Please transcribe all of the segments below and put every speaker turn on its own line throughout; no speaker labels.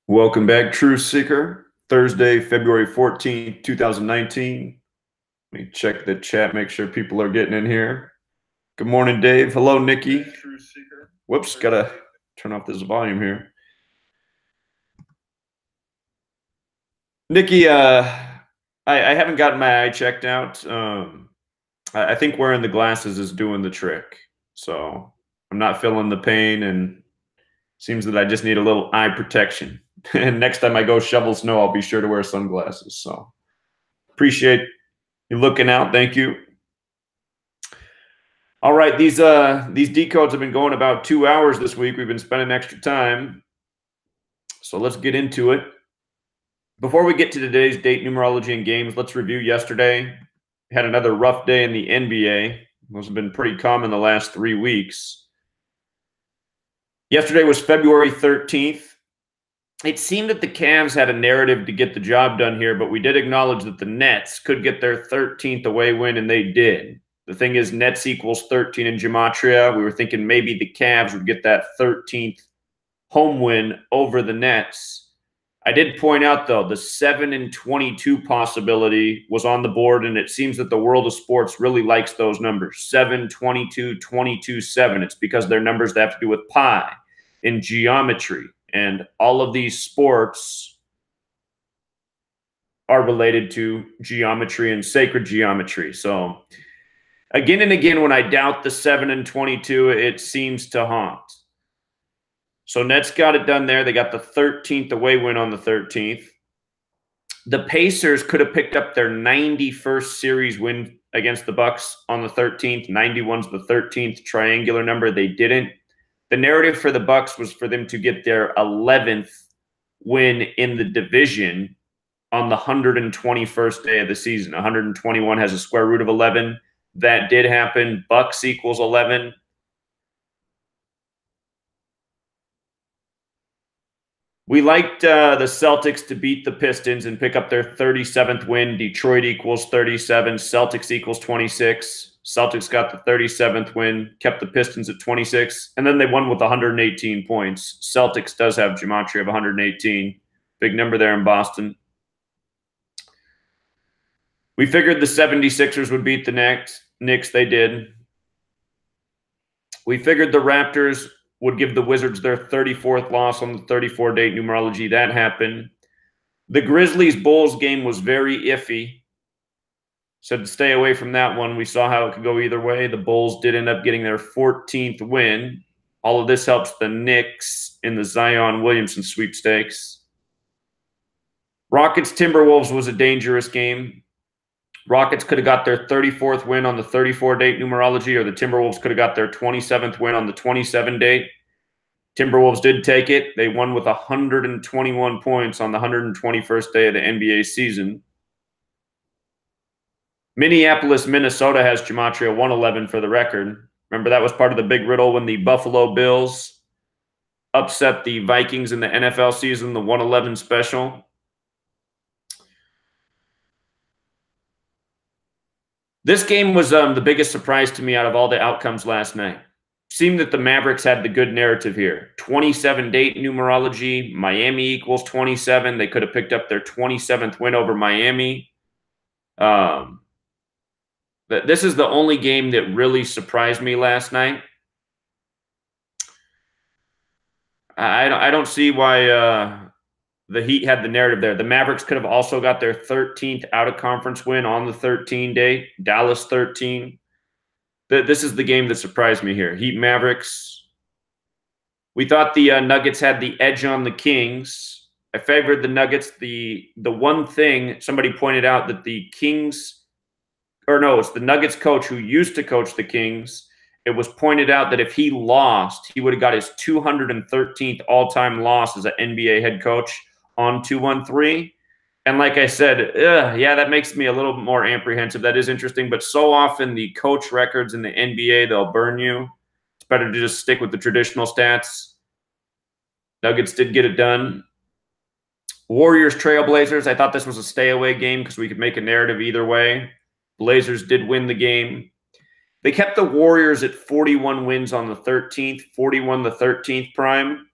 Welcome back, Truth Seeker. Thursday, February 14th, 2019. Let me check the chat, make sure people are getting in here. Good morning, Dave. Hello, Nikki. Whoops, gotta turn off this volume here. Nikki, I haven't gotten my eye checked out. I think wearing the glasses is doing the trick. So I'm not feeling the pain, and seems that I just need a little eye protection. And next time I go shovel snow, I'll be sure to wear sunglasses. So appreciate you looking out. Thank you. All right, these decodes have been going about 2 hours this week. We've been spending extra time. So let's get into it. Before we get to today's date, numerology, and games, let's review yesterday. We had another rough day in the NBA. Those have been pretty common the last 3 weeks. Yesterday was February 13th. It seemed that the Cavs had a narrative to get the job done here, but we did acknowledge that the Nets could get their 13th away win, and they did. The thing is, Nets equals 13 in Gematria. We were thinking maybe the Cavs would get that 13th home win over the Nets. I did point out, though, the 7-22 possibility was on the board, and it seems that the world of sports really likes those numbers. 7-22, 22-7. It's because they're numbers that have to do with pi in geometry. And all of these sports are related to geometry and sacred geometry. So again and again, when I doubt the 7-22, it seems to haunt. So Nets got it done there. They got the 13th away win on the 13th. The Pacers could have picked up their 91st series win against the Bucks on the 13th. 91's the 13th triangular number. They didn't. The narrative for the Bucks was for them to get their 11th win in the division on the 121st day of the season. 121 has a square root of 11. That did happen. Bucks equals 11. We liked the Celtics to beat the Pistons and pick up their 37th win. Detroit equals 37. Celtics equals 26. Celtics got the 37th win, kept the Pistons at 26, and then they won with 118 points. Celtics does have gematria of 118. Big number there in Boston. We figured the 76ers would beat the Knicks. They did. We figured the Raptors would give the Wizards their 34th loss on the 34-date numerology. That happened. The Grizzlies-Bulls game was very iffy. Said to stay away from that one. We saw how it could go either way. The Bulls did end up getting their 14th win. All of this helps the Knicks in the Zion Williamson sweepstakes. Rockets-Timberwolves was a dangerous game. Rockets could have got their 34th win on the 34-date numerology, or the Timberwolves could have got their 27th win on the 27-date. Timberwolves did take it. They won with 121 points on the 121st day of the NBA season. Minneapolis, Minnesota has gematria 111 for the record. Remember, that was part of the big riddle when the Buffalo Bills upset the Vikings in the NFL season, the 111 special. This game was the biggest surprise to me out of all the outcomes last night. Seemed that the Mavericks had the good narrative here. 27-date numerology, Miami equals 27. They could have picked up their 27th win over Miami. This is the only game that really surprised me last night. I don't see why the Heat had the narrative there. The Mavericks could have also got their 13th out-of-conference win on the 13 date. Dallas 13. This is the game that surprised me here. Heat Mavericks. We thought the Nuggets had the edge on the Kings. I favored the Nuggets. The one thing somebody pointed out that the Kings – or no, it's the Nuggets coach who used to coach the Kings. It was pointed out that if he lost, he would have got his 213th all-time loss as an NBA head coach on 2-1-3. And like I said, yeah, that makes me a little more apprehensive. That is interesting. But so often the coach records in the NBA, they'll burn you. It's better to just stick with the traditional stats. Nuggets did get it done. Warriors, Trailblazers. I thought this was a stay-away game because we could make a narrative either way. Blazers did win the game. They kept the Warriors at 41 wins on the 13th, 41 the 13th prime.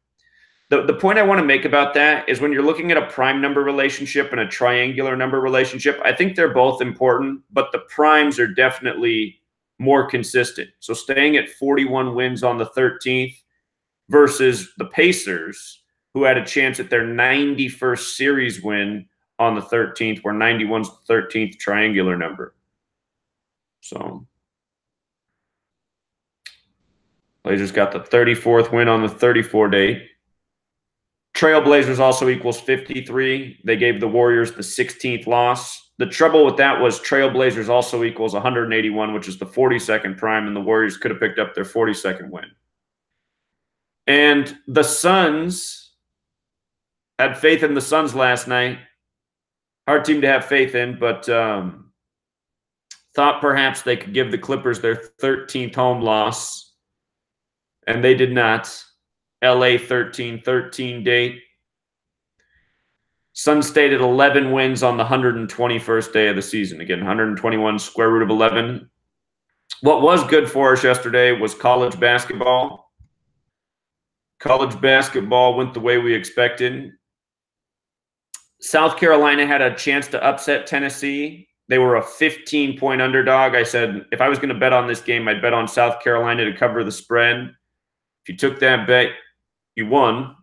The point I want to make about that is when you're looking at a prime number relationship and a triangular number relationship, I think they're both important, but the primes are definitely more consistent. So staying at 41 wins on the 13th versus the Pacers, who had a chance at their 91st series win on the 13th, where 91's the 13th triangular number. So Blazers got the 34th win on the 34 date. Trailblazers also equals 53. They gave the Warriors the 16th loss. The trouble with that was Trailblazers also equals 181, which is the 42nd prime, and the Warriors could have picked up their 42nd win. And the Suns had faith in the Suns last night. Hard team to have faith in, but thought perhaps they could give the Clippers their 13th home loss, and they did not. LA 13-13 date. Suns stayed at 11 wins on the 121st day of the season. Again, 121 square root of 11. What was good for us yesterday was college basketball. College basketball went the way we expected. South Carolina had a chance to upset Tennessee. They were a 15-point underdog. I said, if I was going to bet on this game, I'd bet on South Carolina to cover the spread. If you took that bet, you won.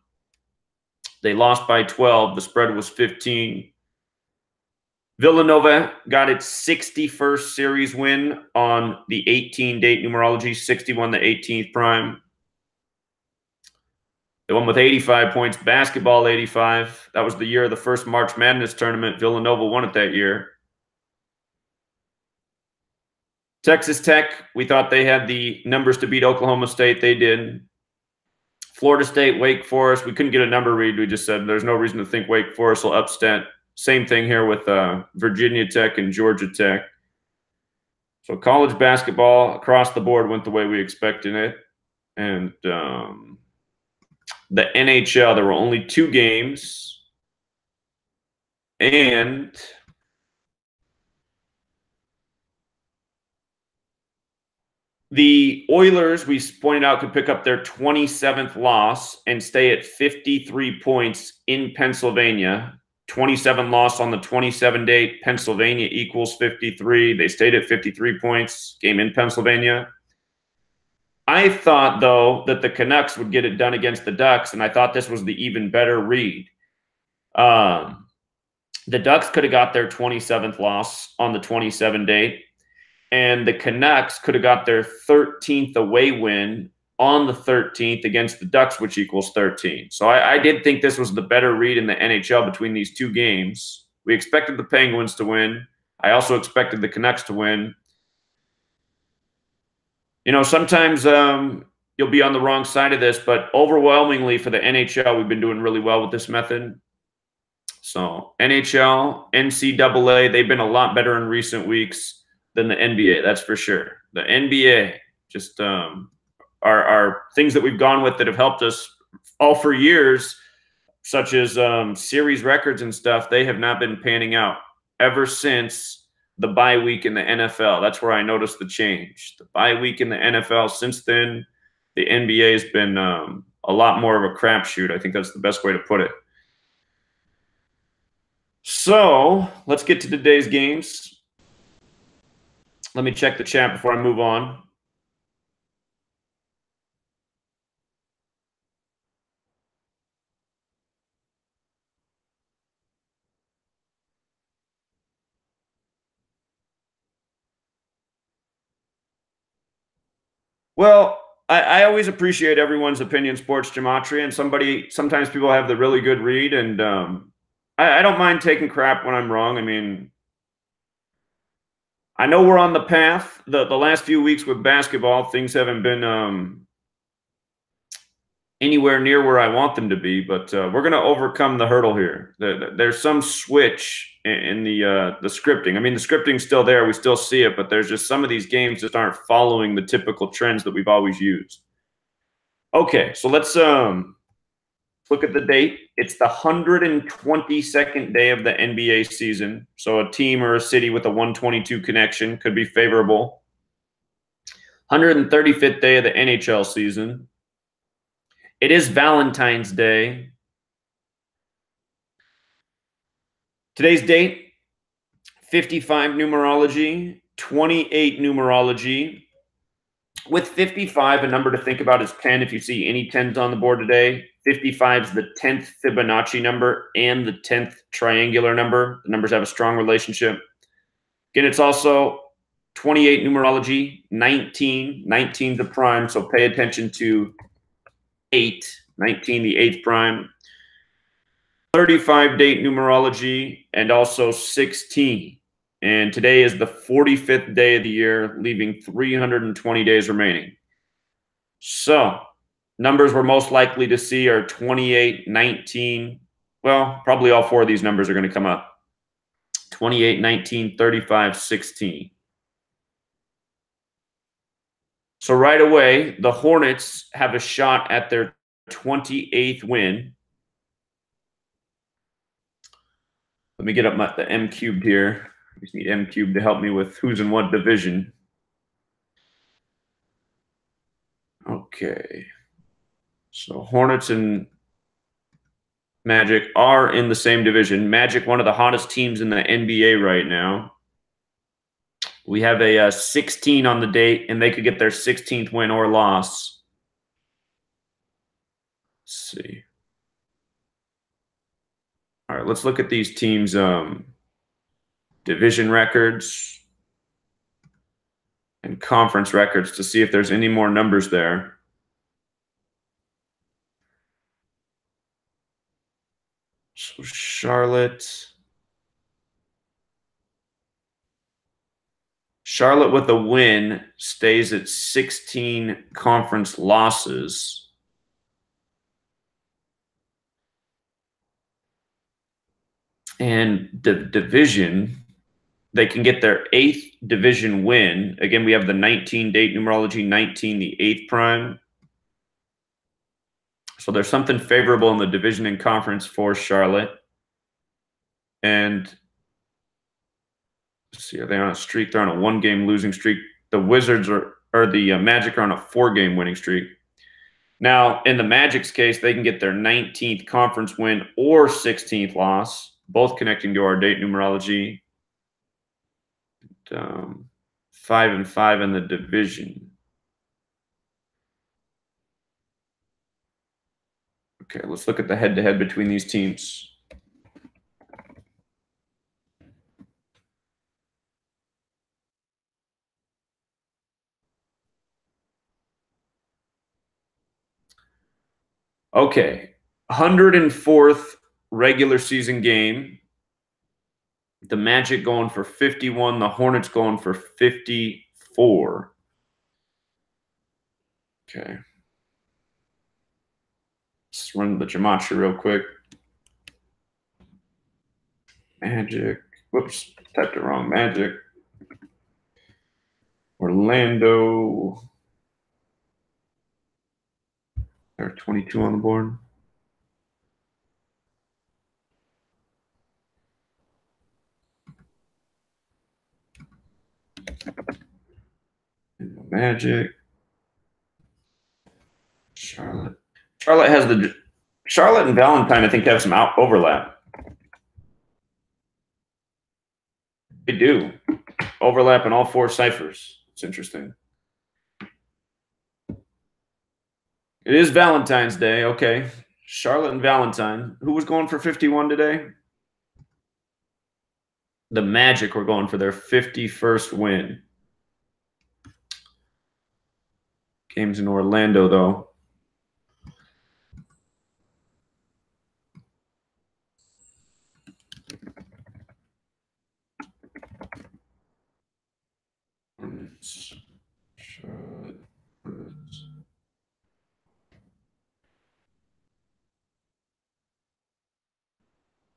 They lost by 12. The spread was 15. Villanova got its 61st series win on the 18-date numerology, 61 the 18th prime. They won with 85 points, basketball 85. That was the year of the first March Madness tournament. Villanova won it that year. Texas Tech, we thought they had the numbers to beat Oklahoma State. They did. Florida State, Wake Forest, we couldn't get a number read. We just said there's no reason to think Wake Forest will upset. Same thing here with Virginia Tech and Georgia Tech. So college basketball across the board went the way we expected it. And the NHL, there were only 2 games. And the Oilers, we pointed out, could pick up their 27th loss and stay at 53 points in Pennsylvania. 27 loss on the 27 date. Pennsylvania equals 53. They stayed at 53 points. Game in Pennsylvania. I thought, though, that the Canucks would get it done against the Ducks, and I thought this was the even better read. The Ducks could have got their 27th loss on the 27 date. And the Canucks could have got their 13th away win on the 13th against the Ducks, which equals 13. So I did think this was the better read in the NHL between these 2 games. We expected the Penguins to win. I also expected the Canucks to win. You know, sometimes you'll be on the wrong side of this, but overwhelmingly for the NHL, we've been doing really well with this method. So NHL, NCAA, they've been a lot better in recent weeks than the NBA, that's for sure. The NBA just are things that we've gone with that have helped us all for years, such as series records and stuff. They have not been panning out ever since the bye week in the NFL. That's where I noticed the change. The bye week in the NFL. Since then, the NBA has been a lot more of a crapshoot. I think that's the best way to put it. So let's get to today's games. Let me check the chat before I move on. Well, I always appreciate everyone's opinion, Sports Gematria, and sometimes people have the really good read, and I don't mind taking crap when I'm wrong. I mean, I know we're on the path. The last few weeks with basketball, things haven't been anywhere near where I want them to be, but we're going to overcome the hurdle here. There's some switch in the scripting. I mean, the scripting's still there. We still see it, but there's just some of these games that aren't following the typical trends that we've always used. Okay, so let's look at the date. It's the 122nd day of the NBA season. So a team or a city with a 122 connection could be favorable. 135th day of the NHL season. It is Valentine's Day. Today's date, 55 numerology, 28 numerology. With 55, a number to think about is 10. If you see any 10s on the board today, 55 is the 10th Fibonacci number and the 10th triangular number. The numbers have a strong relationship. Again, it's also 28 numerology, 19 the prime, so pay attention to 19 the 8th prime, 35 date numerology, and also 16. And today is the 45th day of the year, leaving 320 days remaining. So numbers we're most likely to see are 28, 19. Well, probably all four of these numbers are going to come up. 28, 19, 35, 16. So right away, the Hornets have a shot at their 28th win. Let me get up the M cubed here. I just need M cubed to help me with who's in what division. Okay. So Hornets and Magic are in the same division. Magic, one of the hottest teams in the NBA right now. We have a 16 on the date, and they could get their 16th win or loss. Let's see. All right, let's look at these teams' division records and conference records to see if there's any more numbers there. So Charlotte with a win stays at 16 conference losses. And the division, they can get their 8th division win. Again, we have the 19 date numerology, 19 the 8th prime. So there's something favorable in the division and conference for Charlotte. And let's see, are they on a streak? They're on a 1-game losing streak. The Wizards or the Magic are on a 4-game winning streak. Now, in the Magic's case, they can get their 19th conference win or 16th loss, both connecting to our date numerology. 5-5 in the division. Okay, let's look at the head-to-head between these teams. Okay, 104th regular season game. The Magic going for 51, the Hornets going for 54. Okay. Let's run the Gematria real quick. Magic. Whoops, typed it wrong. Magic. Orlando. There are 22 on the board. And the Magic. Charlotte. Charlotte and Valentine, I think, have some overlap. They do. Overlap in all 4 ciphers. It's interesting. It is Valentine's Day. Okay. Charlotte and Valentine. Who was going for 51 today? The Magic were going for their 51st win. Game's in Orlando, though.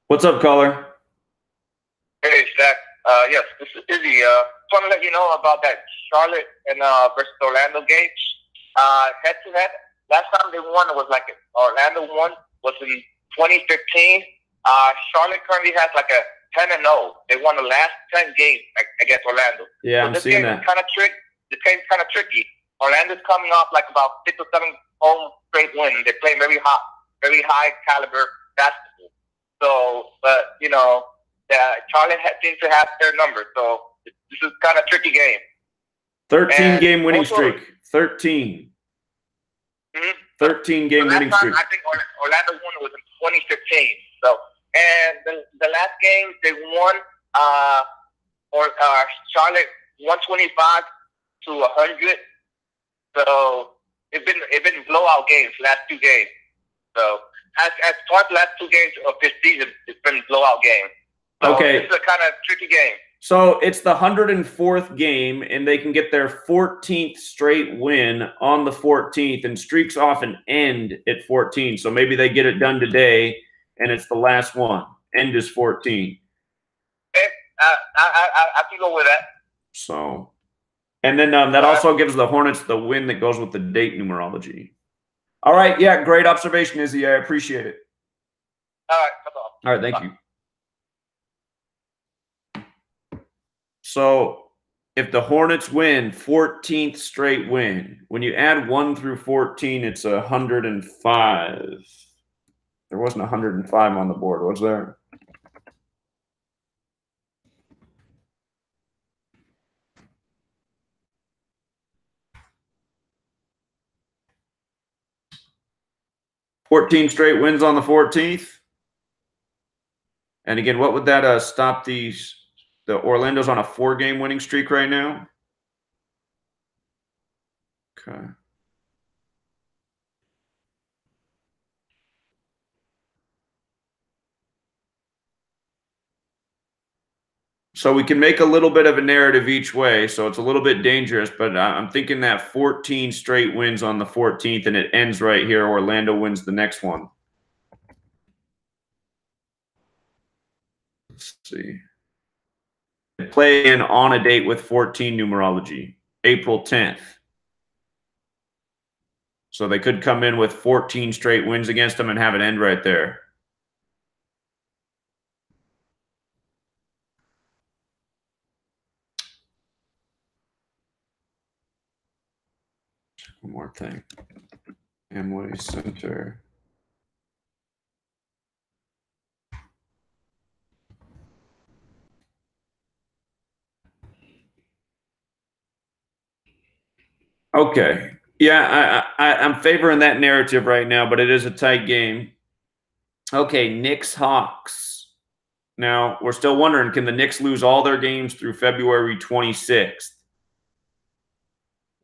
What's up, caller?
Hey, Zach. Yes, this is Izzy. Just want to let you know about that Charlotte and versus Orlando game. Head-to-head, last time they won, it was like Orlando won was in 2015. Charlotte currently has like a 10-0. They won the last 10 games against Orlando.
Yeah, so I'm seeing that.
This game is kind of tricky. Orlando's coming off like about 6 or 7 home straight win. They play very high caliber basketball. So, but you know, Charlotte seems to have their number. So this is kind of a tricky game.
13-game winning streak. 13.
Mm-hmm.
13-game winning streak.
I think Orlando won was in 2015. So, and the last game they won, Charlotte 125 to 100. So it's been blowout games last two games. So as far as the last two games of this season, it's been blowout games. So
okay,
this is a kind of tricky game.
So it's the 104th game, and they can get their 14th straight win on the 14th, and streaks often end at 14. So maybe they get it done today, and it's the last one. End is 14.
I can go with that.
So, and then that also gives the Hornets the win that goes with the date numerology. All right, yeah, great observation, Izzy. I appreciate it.
All right, that's all.
All right, thank you. So if the Hornets win, 14th straight win, when you add 1 through 14, it's 105. There wasn't 105 on the board, was there? $14 straight wins on the 14th. And again, what would that stop these? The Orlando's on a 4-game winning streak right now. Okay. So we can make a little bit of a narrative each way. So it's a little bit dangerous, but I'm thinking that 14 straight wins on the 14th, and it ends right here. Orlando wins the next one. Let's see. Play in on a date with 14 numerology, April 10th. So they could come in with 14 straight wins against them and have it end right there. One more thing. Amway Center. Okay. Yeah, I'm favoring that narrative right now, but it is a tight game. Okay, Knicks Hawks. Now, we're still wondering, can the Knicks lose all their games through February 26th?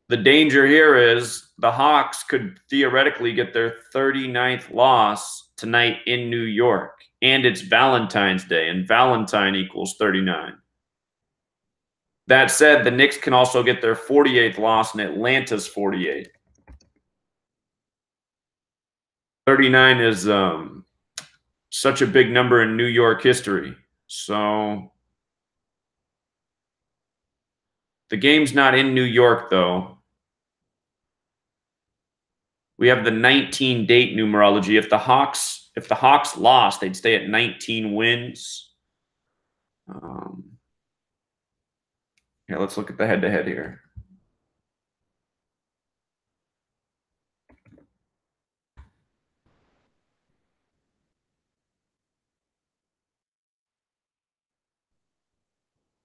The danger here is the Hawks could theoretically get their 39th loss tonight in New York. And it's Valentine's Day, and Valentine equals 39. That said, the Knicks can also get their 48th loss in Atlanta's 48. 39 is such a big number in New York history. So the game's not in New York, though. We have the 19 date numerology. If the Hawks lost, they'd stay at 19 wins. Yeah, let's look at the head-to-head here.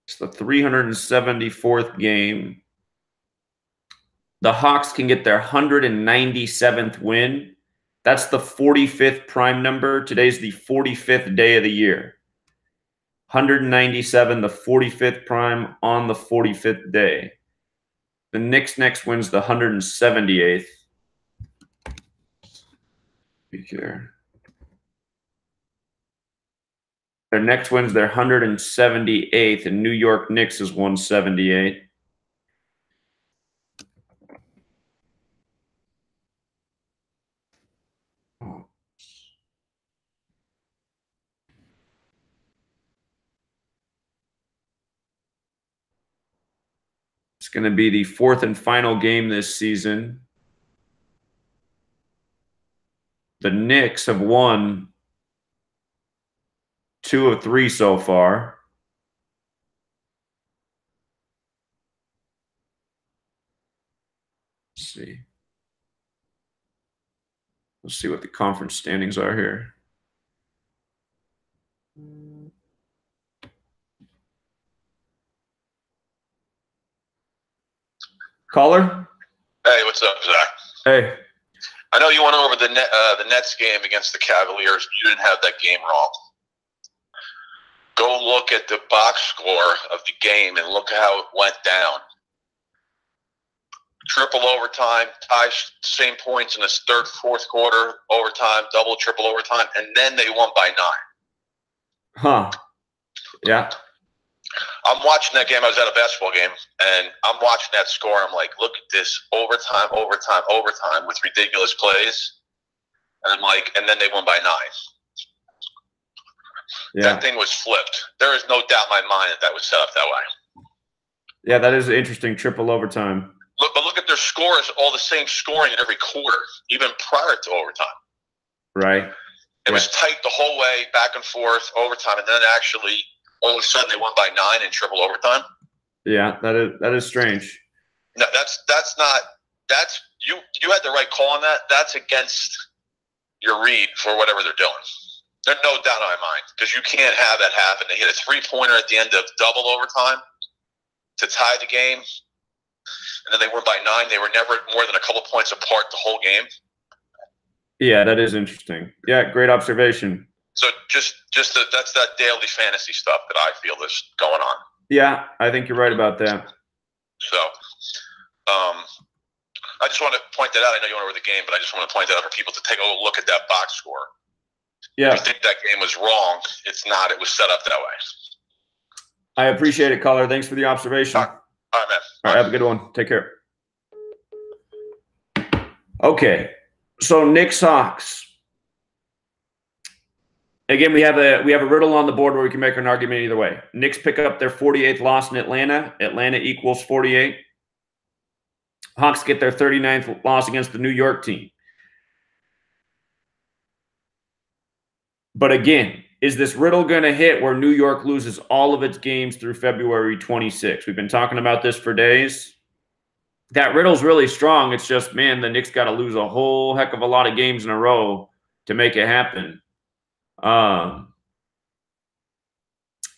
It's the 374th game. The Hawks can get their 197th win. That's the 45th prime number. Today's the 45th day of the year. 197, the 45th prime on the 45th day. The Knicks next wins the 178th. Be here. Their next wins their 178th, and New York Knicks is 178. It's going to be the 4th and final game this season. The Knicks have won 2 of 3 so far. Let's see. Let's see what the conference standings are here. Caller?
Hey, what's up, Zach?
Hey.
I know you went over the Nets game against the Cavaliers. You didn't have that game wrong. Go look at the box score of the game and look how it went down. Triple overtime, ties, same points in the third, fourth quarter, overtime, double, triple overtime, and then they won by 9.
Huh. Yeah.
I'm watching that game. I was at a basketball game, and I'm watching that score. I'm like, look at this, overtime, overtime, overtime with ridiculous plays. And I'm like, and then they won by 9.
Yeah.
That thing was flipped. There is no doubt in my mind that was set up that way.
Yeah, that is interesting, triple overtime.
But look at their scores, all the same scoring in every quarter, even prior to overtime.
Right.
It was tight the whole way, back and forth, overtime, and then actually all of a sudden they won by 9 in triple overtime.
Yeah, that is strange.
No, that's you had the right call on that. That's against your read for whatever they're doing. There's no doubt in my mind, because you can't have that happen. They hit a 3-pointer at the end of double overtime to tie the game, and then they were by 9. They were never more than a couple points apart the whole game.
Yeah, that is interesting. Yeah, great observation.
So that's that daily fantasy stuff that I feel is going on.
Yeah, I think you're right about that.
So, I just want to point that out. I know you went over the game, but I just want to point that out for people to take a look at that box score.
Yeah.
If you think that game was wrong, it's not. It was set up that way.
I appreciate it, caller. Thanks for the observation.
All right, man.
All right, have a good one. Take care. Okay, so Knicks Hawks. Again, we have a riddle on the board where we can make an argument either way. Knicks pick up their 48th loss in Atlanta. Atlanta equals 48. Hawks get their 39th loss against the New York team. But again, is this riddle going to hit where New York loses all of its games through February 26th? We've been talking about this for days. That riddle's really strong. It's just, man, the Knicks got to lose a whole heck of a lot of games in a row to make it happen. I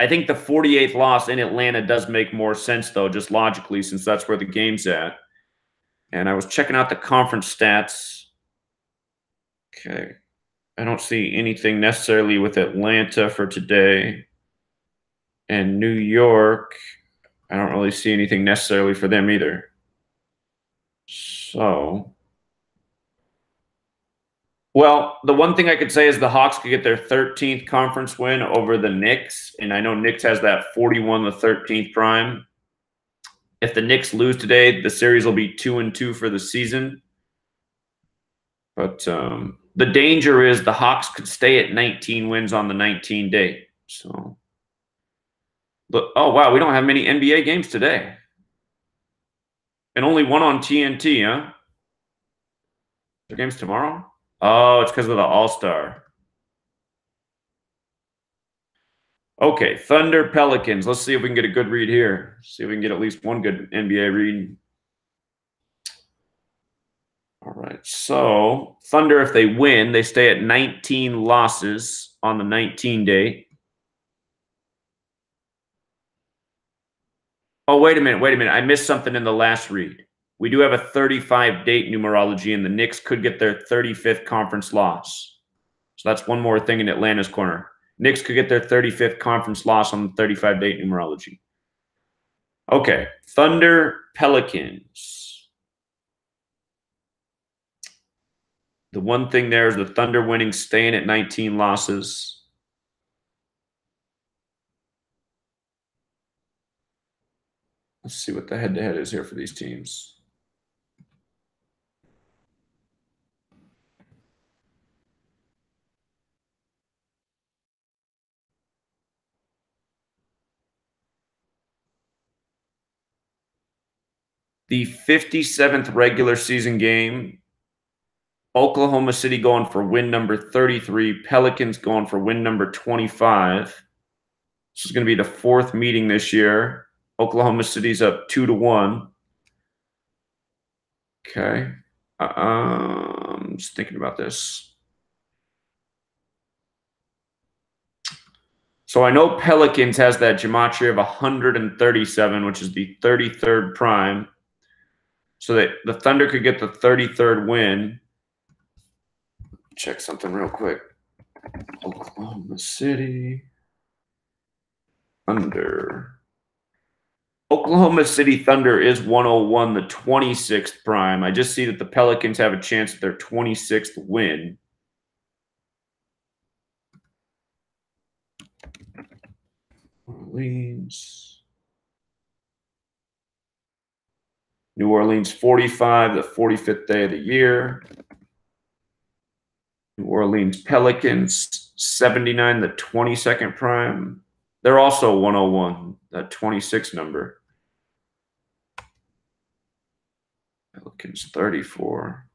think the 48th loss in Atlanta does make more sense, though, just logically, since that's where the game's at. And I was checking out the conference stats. Okay. I don't see anything necessarily with Atlanta for today. And New York, I don't really see anything necessarily for them either. So, well, the one thing I could say is the Hawks could get their 13th conference win over the Knicks. And I know Knicks has that 41-13 prime. If the Knicks lose today, the series will be 2-2 for the season. But the danger is the Hawks could stay at 19 wins on the 19 date. So, but, oh, wow, we don't have many NBA games today. And only one on TNT, huh? Are games tomorrow? Oh, it's because of the All-Star. Okay, Thunder, Pelicans. Let's see if we can get a good read here. See if we can get at least one good NBA read. All right, so Thunder, if they win, they stay at 19 losses on the 19 date. Oh, wait a minute. I missed something in the last read. We do have a 35-date numerology, and the Knicks could get their 35th conference loss. So that's one more thing in Atlanta's corner. Knicks could get their 35th conference loss on the 35-date numerology. Okay, Thunder, Pelicans. The one thing there is the Thunder winning, staying at 19 losses. Let's see what the head-to-head is here for these teams. The 57th regular season game, Oklahoma City going for win number 33, Pelicans going for win number 25. This is going to be the fourth meeting this year. Oklahoma City's up 2-1. Okay. I'm just thinking about this. So I know Pelicans has that gematria of 137, which is the 33rd prime. So that the Thunder could get the 33rd win. Check something real quick. Oklahoma City Thunder. Oklahoma City Thunder is 101, the 26th prime. I just see that the Pelicans have a chance at their 26th win. New Orleans 45, the 45th day of the year. New Orleans Pelicans 79, the 22nd prime. They're also 101, that 26 number. Pelicans 34.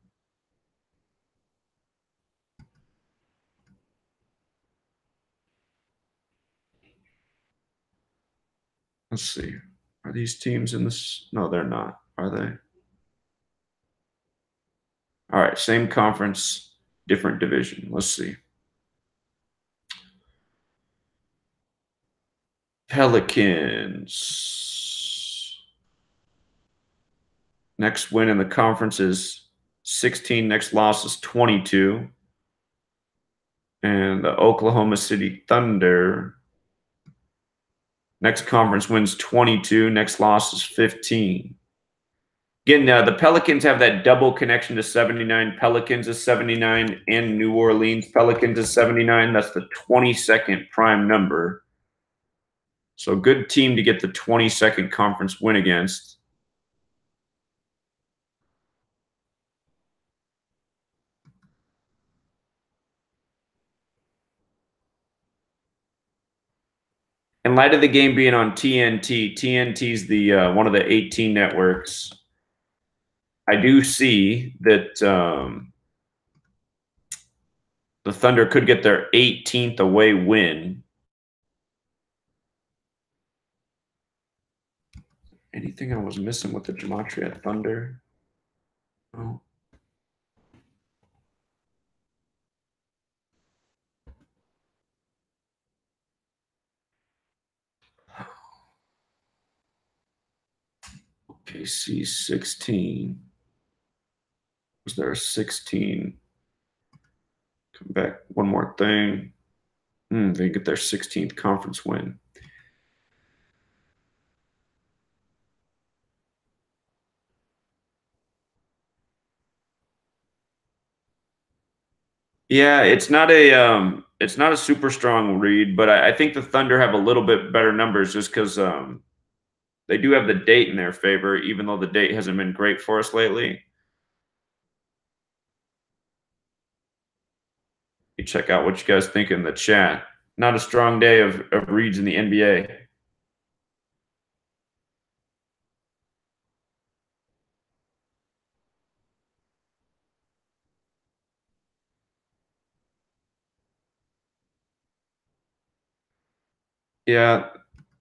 Let's see. Are these teams in this? No, they're not. Are they? All right, same conference, different division. Let's see. Pelicans. Next win in the conference is 16. Next loss is 22. And the Oklahoma City Thunder. Next conference wins 22. Next loss is 15. Again, the Pelicans have that double connection to 79. Pelicans is 79 and New Orleans. Pelicans is 79. That's the 22nd prime number. So good team to get the 22nd conference win against. In light of the game being on TNT, TNT's the one of the 18 networks. I do see that the Thunder could get their 18th away win. Anything I was missing with the Gematria Thunder? Oh. OKC 16. Was there a 16? Come back. One more thing. They get their 16th conference win. Yeah, it's not a super strong read, but I think the Thunder have a little bit better numbers just because they do have the date in their favor, even though the date hasn't been great for us lately. You check out what you guys think in the chat. Not a strong day of reads in the NBA. Yeah,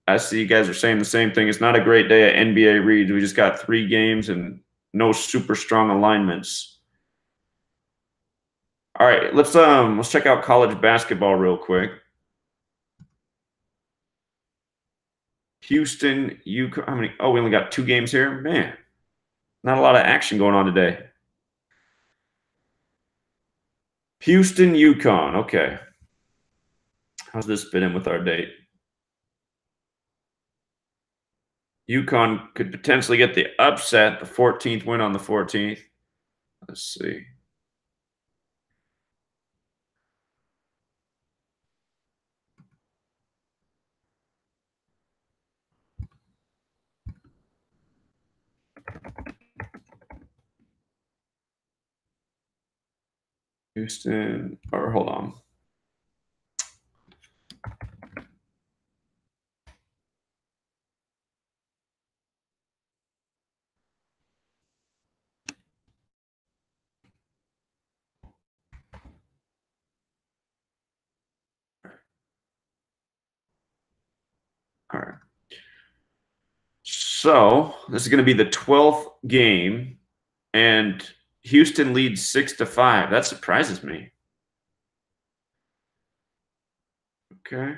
I see you guys are saying the same thing. It's not a great day at NBA reads. We just got 3 games and no super strong alignments. All right, let's check out college basketball real quick. Houston, UConn. How many? Oh, we only got 2 games here. Man, not a lot of action going on today. Houston, UConn. Okay. How's this fit in with our date? UConn could potentially get the upset, the 14th win on the 14th. Let's see. Houston, or hold on. All right. So this is going to be the 12th game, and Houston leads 6-5. That surprises me. Okay.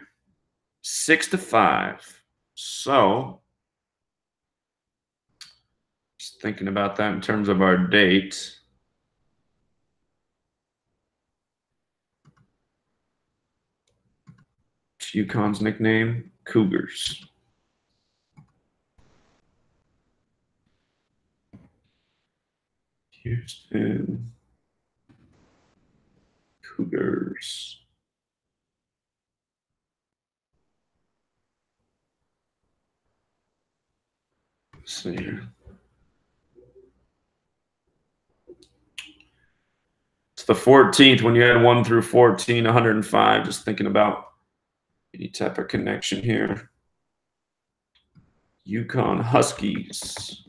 6-5. So, just thinking about that in terms of our date. UConn's nickname, Cougars. Houston Cougars. Let's see here. It's the 14th when you had 1 through 14, 105. Just thinking about any type of connection here. UConn Huskies.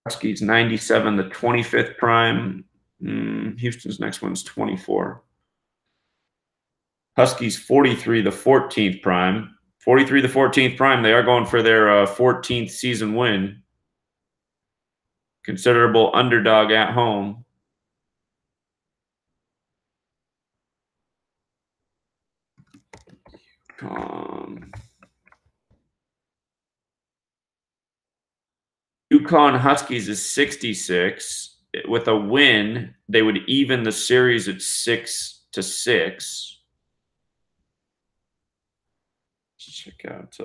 Huskies 97, the 25th prime. Houston's next one's 24. Huskies 43, the 14th prime. 43, the 14th prime. They are going for their 14th season win. Considerable underdog at home. UConn Huskies is 66. With a win, they would even the series at 6-6. Let's check out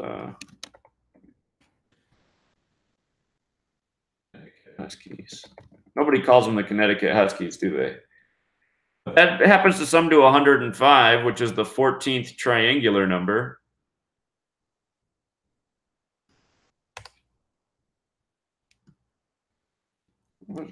Huskies. Nobody calls them the Connecticut Huskies, do they? But that happens to sum to 105, which is the 14th triangular number. What?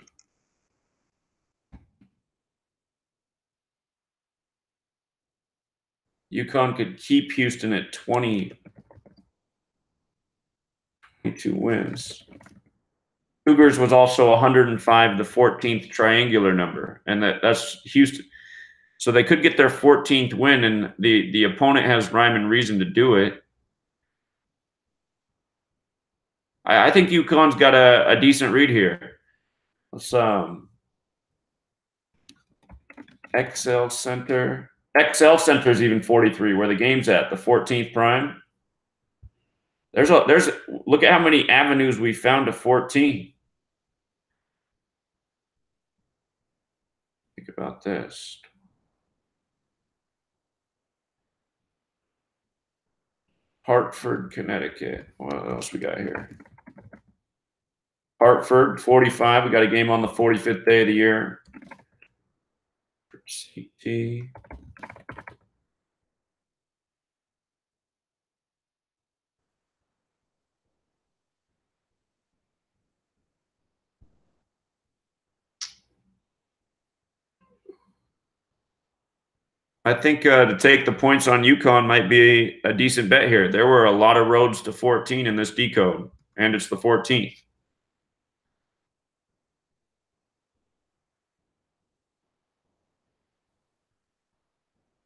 UConn could keep Houston at 22 wins. Cougars was also 105, the 14th triangular number, and that's Houston. So they could get their 14th win, and the opponent has rhyme and reason to do it. I think UConn's got a decent read here. Let's XL Center. XL Center is even 43, where the game's at, the 14th prime. There's look at how many avenues we found to 14. Think about this. Hartford, Connecticut. What else we got here? Hartford, 45. We got a game on the 45th day of the year. CT. I think to take the points on UConn might be a decent bet here. There were a lot of roads to 14 in this decode, and it's the 14th.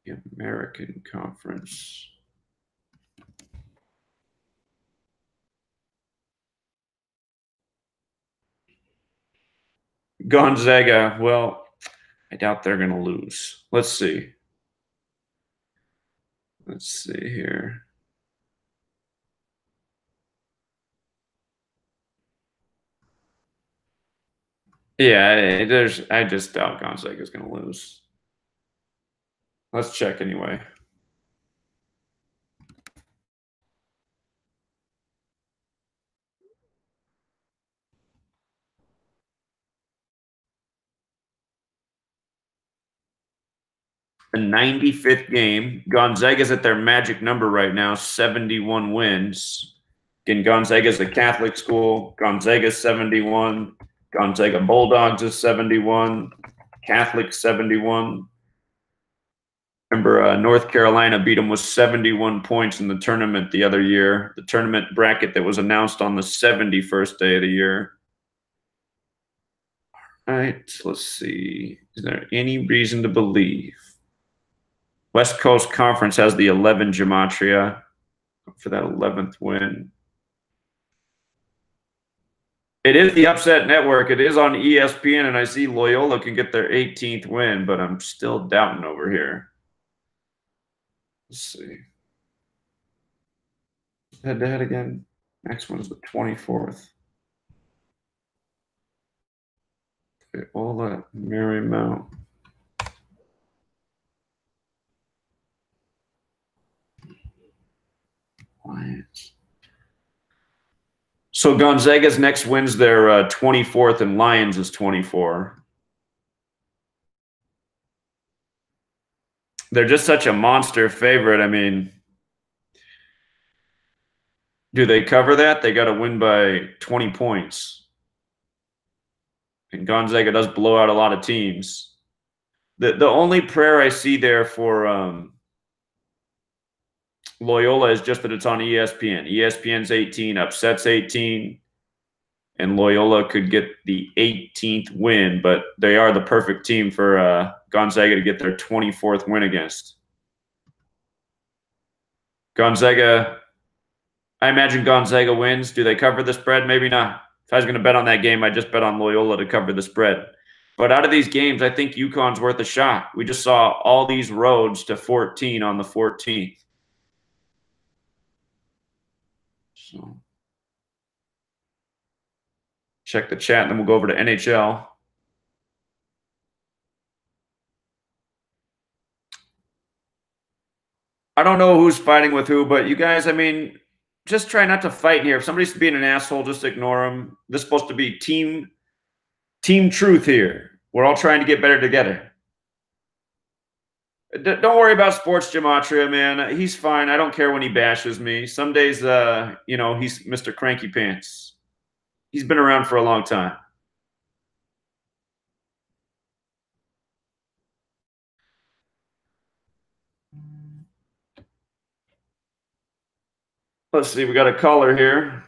The American Conference. Gonzaga, well, I doubt they're going to lose. Let's see. Let's see here. Yeah, I just doubt Gonzaga is going to lose. Let's check anyway. The 95th game. Gonzaga's at their magic number right now, 71 wins. Again, Gonzaga's a Catholic school. Gonzaga's 71. Gonzaga Bulldogs is 71. Catholic 71. Remember, North Carolina beat them with 71 points in the tournament the other year. The tournament bracket that was announced on the 71st day of the year. All right, let's see. Is there any reason to believe? West Coast Conference has the 11 Gematria for that 11th win. It is the Upset Network. It is on ESPN, and I see Loyola can get their 18th win, but I'm still doubting over here. Let's see. Head-to-head again. Next one's the 24th. Loyola, Marymount. Lions. So Gonzaga's next wins their 24th, and Lions is 24. They're just such a monster favorite. I mean, do they cover that? They got to win by 20 points. And Gonzaga does blow out a lot of teams. The only prayer I see there for Loyola is just that it's on ESPN. ESPN's 18, Upset's 18, and Loyola could get the 18th win, but they are the perfect team for Gonzaga to get their 24th win against. Gonzaga, I imagine Gonzaga wins. Do they cover the spread? Maybe not. If I was going to bet on that game, I'd just bet on Loyola to cover the spread. But out of these games, I think UConn's worth a shot. We just saw all these roads to 14 on the 14th. So check the chat, and then we'll go over to NHL. I don't know who's fighting with who, but you guys, I mean, just try not to fight here. If somebody's being an asshole, just ignore them. This is supposed to be team truth here. We're all trying to get better together. Don't worry about sports gematria, man. He's fine. I don't care when he bashes me. Some days, he's Mr. Cranky Pants. He's been around for a long time. Let's see. We got a caller here.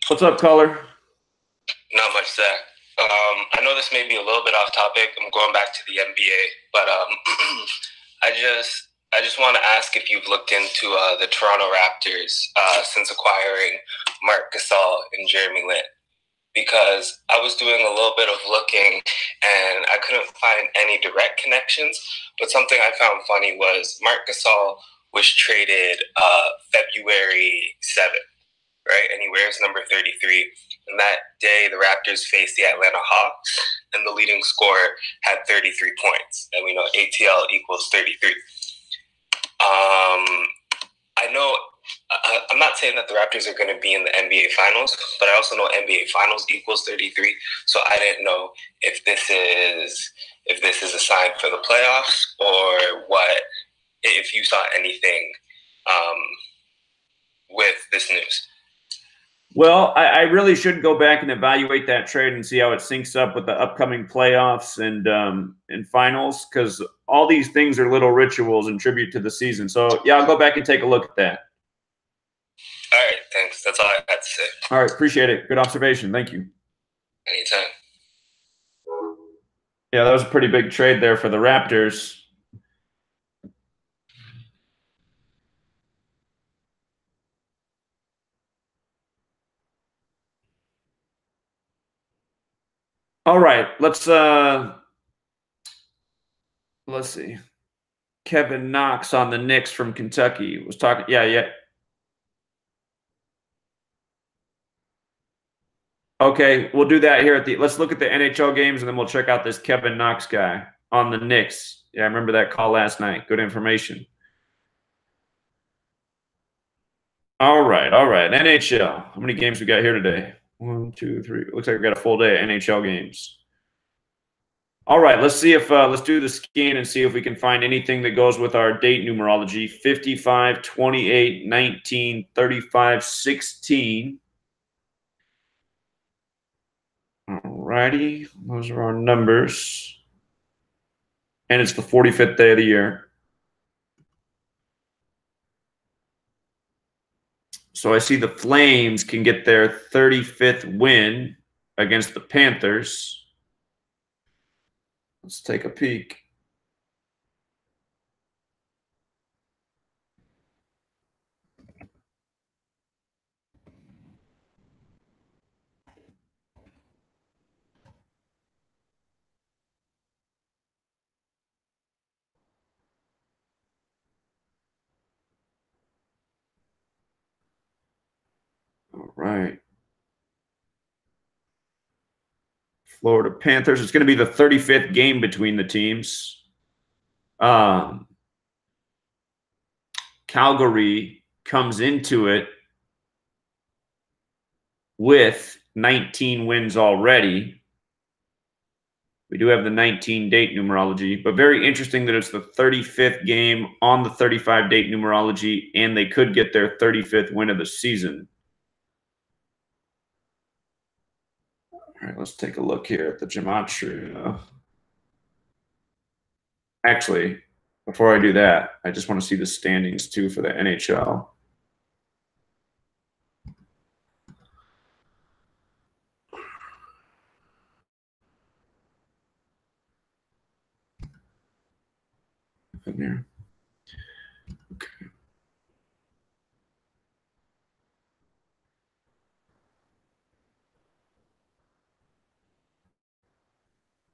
What's up, caller?
Not much, Zach. I know this may be a little bit off topic. I'm going back to the NBA, but I just want to ask if you've looked into the Toronto Raptors since acquiring Marc Gasol and Jeremy Lin, because I was doing a little bit of looking and I couldn't find any direct connections. But something I found funny was Marc Gasol was traded February 7th. Right, and he wears number 33. And that day, the Raptors faced the Atlanta Hawks, and the leading scorer had 33 points. And we know ATL equals 33. I know I'm not saying that the Raptors are going to be in the NBA Finals, but I also know NBA Finals equals 33. So I didn't know if this is a sign for the playoffs or what. If you saw anything with this news.
Well, I really should go back and evaluate that trade and see how it syncs up with the upcoming playoffs and finals, because all these things are little rituals and tribute to the season. So, yeah, I'll go back and take a look at that.
All right, thanks. That's all I had to say.
All right, appreciate it. Good observation. Thank you.
Anytime.
Yeah, that was a pretty big trade there for the Raptors. All right, let's see. Kevin Knox on the Knicks from Kentucky was talking. Yeah. Okay, we'll do that here let's look at the NHL games, and then we'll check out this Kevin Knox guy on the Knicks. Yeah, I remember that call last night. Good information. All right. NHL. How many games we got here today? 1, 2, 3. Looks like we got a full day of NHL games. All right, let's see if let's do the scan and see if we can find anything that goes with our date numerology. 55, 28, 19, 35, 16. All righty, those are our numbers. And it's the 45th day of the year. So I see the Flames can get their 35th win against the Panthers. Let's take a peek. All right. Florida Panthers. It's going to be the 35th game between the teams. Calgary comes into it with 19 wins already. We do have the 19-date numerology, but very interesting that it's the 35th game on the 35-date numerology, and they could get their 35th win of the season. All right, let's take a look here at the Gematria. Actually, before I do that, I just want to see the standings too for the NHL. In there. Okay.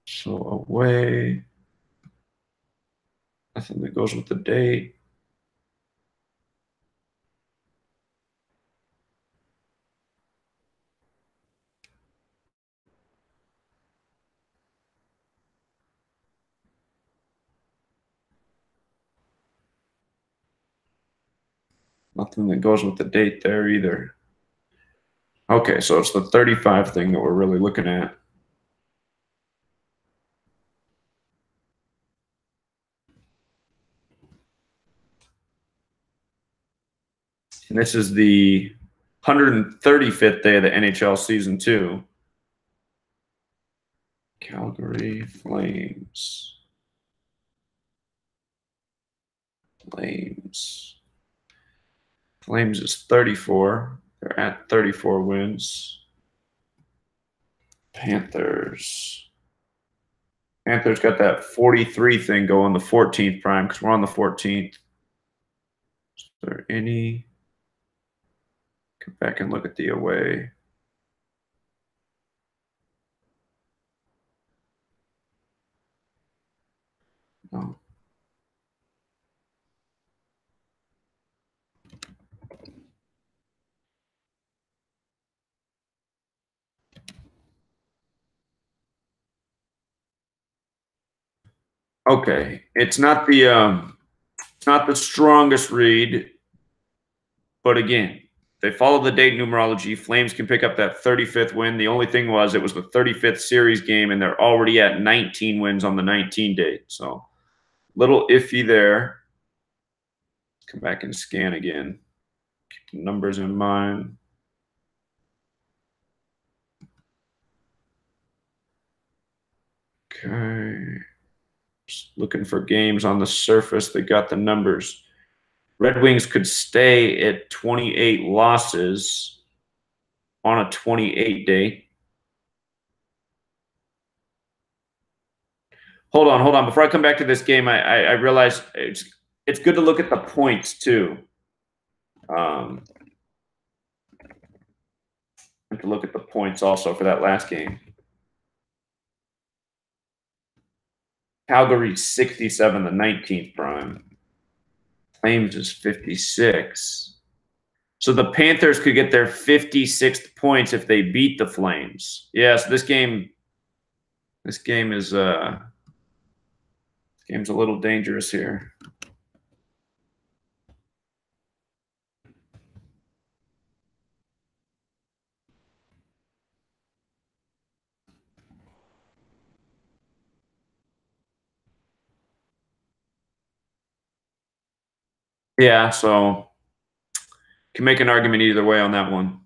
So away. Nothing that goes with the date. Nothing that goes with the date there either. Okay, so it's the 35 thing that we're really looking at. And this is the 135th day of the NHL season 2. Calgary Flames. Flames is 34. They're at 34 wins. Panthers got that 43 thing going, the 14th prime, because we're on the 14th. Is there any? Come back and look at the away. No. Okay, it's not the strongest read, but again, they follow the date numerology. Flames can pick up that 35th win. The only thing was it was the 35th series game, and they're already at 19 wins on the 19 date. So little iffy there. Let's come back and scan again. Keep the numbers in mind. Okay. Just looking for games on the surface that got the numbers. Red Wings could stay at 28 losses on a 28 date. Hold on. Before I come back to this game, I realize it's good to look at the points too. And to look at the points also for that last game. Calgary 67, the 19th prime. Flames is 56. So the Panthers could get their 56th points if they beat the Flames. Yes, this game is game's a little dangerous here. Yeah, so can make an argument either way on that one.